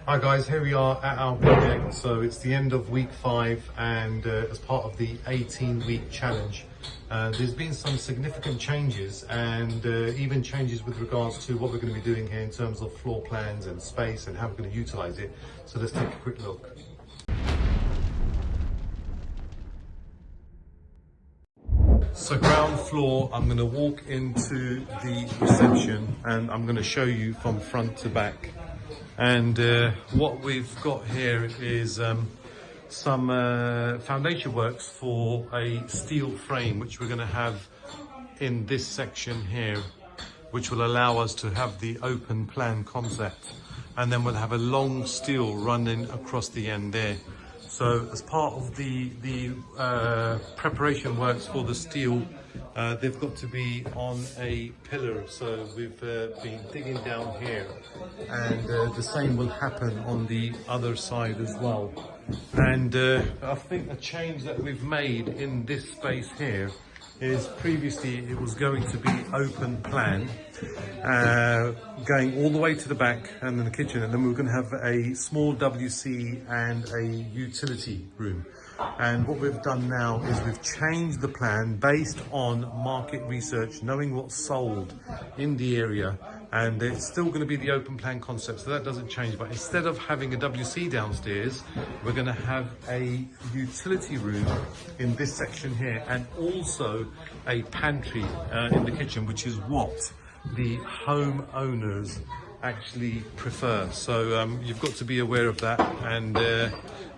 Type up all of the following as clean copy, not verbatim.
Hi guys, here we are at our project. So it's the end of week 5 and as part of the 18-week challenge. There's been some significant changes and even changes with regards to what we're going to be doing here in terms of floor plans and space and how we're going to utilize it. So let's take a quick look. So ground floor, I'm going to walk into the reception and I'm going to show you from front to back. And what we've got here is some foundation works for a steel frame, which we're going to have in this section here, which will allow us to have the open plan concept. And then we'll have a long steel running across the end there. So as part of the preparation works for the steel, they've got to be on a pillar. So we've been digging down here, and the same will happen on the other side as well. And I think a change that we've made in this space here is previously it was going to be open plan, going all the way to the back and then the kitchen, and then we were going to have a small WC and a utility room. And what we've done now is we've changed the plan based on market research, knowing what's sold in the area, and it's still going to be the open plan concept, so that doesn't change. But instead of having a WC downstairs, we're going to have a utility room in this section here, and also a pantry in the kitchen, which is what the homeowners actually prefer. So you've got to be aware of that. And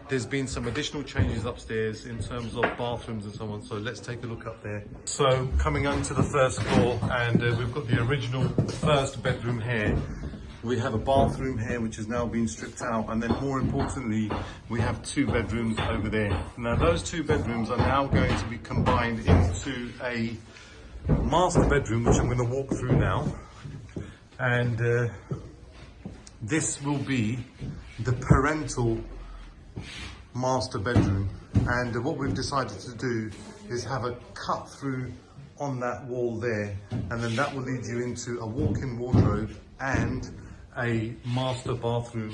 there's been some additional changes upstairs in terms of bathrooms and so on. So let's take a look up there. So coming onto the first floor, and we've got the original first bedroom here. We have a bathroom here, which has now been stripped out. And then more importantly, we have 2 bedrooms over there. Now those 2 bedrooms are now going to be combined into a master bedroom, which I'm going to walk through now. And this will be the parental master bedroom, and what we've decided to do is have a cut through on that wall there, and then that will lead you into a walk-in wardrobe and a master bathroom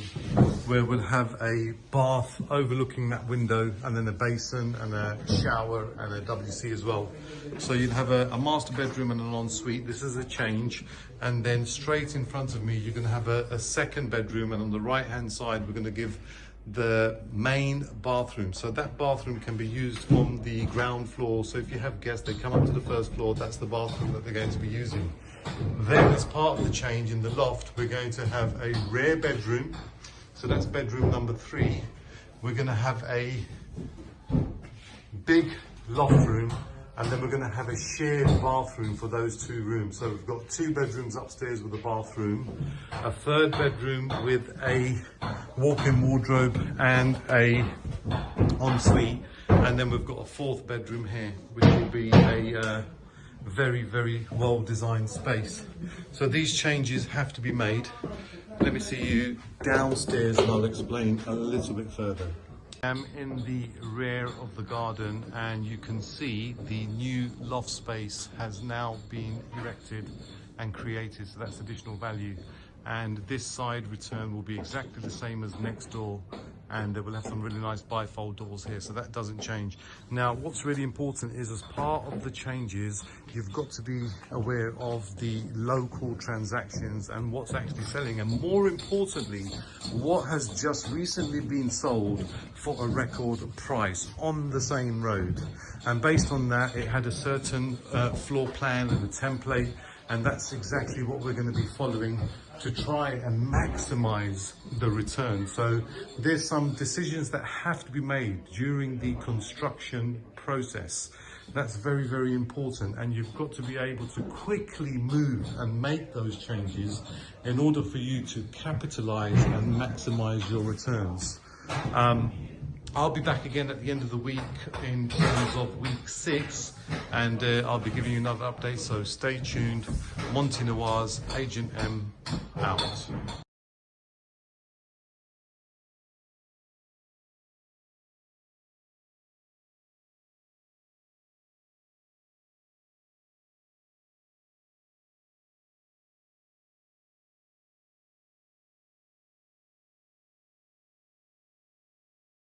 where we'll have a bath overlooking that window, and then a basin and a shower and a WC as well. So you'd have a master bedroom and an ensuite. This is a change. And then straight in front of me, you're going to have a second bedroom, and on the right hand side, we're going to give the main bathroom. So that bathroom can be used on the ground floor. So if you have guests, they come up to the first floor, that's the bathroom that they're going to be using. Then as part of the change in the loft, we're going to have a rear bedroom. So that's bedroom number 3. We're going to have a big loft room, and then we're going to have a shared bathroom for those 2 rooms. So we've got 2 bedrooms upstairs with a bathroom, a 3rd bedroom with a walk-in wardrobe and a ensuite, and then we've got a 4th bedroom here, which will be a very, very well-designed space. So these changes have to be made. Let me see you downstairs and I'll explain a little bit further. I'm in the rear of the garden, and you can see the new loft space has now been erected and created, so that's additional value. And this side return will be exactly the same as next door, and we'll have some really nice bifold doors here, so that doesn't change. Now what's really important is, as part of the changes, you've got to be aware of the local transactions and what's actually selling, and more importantly, what has just recently been sold for a record price on the same road. And based on that, it had a certain floor plan and a template, and that's exactly what we're going to be following to try and maximize the return. So there's some decisions that have to be made during the construction process. That's very, very important, and you've got to be able to quickly move and make those changes in order for you to capitalize and maximize your returns. I'll be back again at the end of the week in terms of week 6, and I'll be giving you another update, so stay tuned. Monty Nawaz, Agent M, out.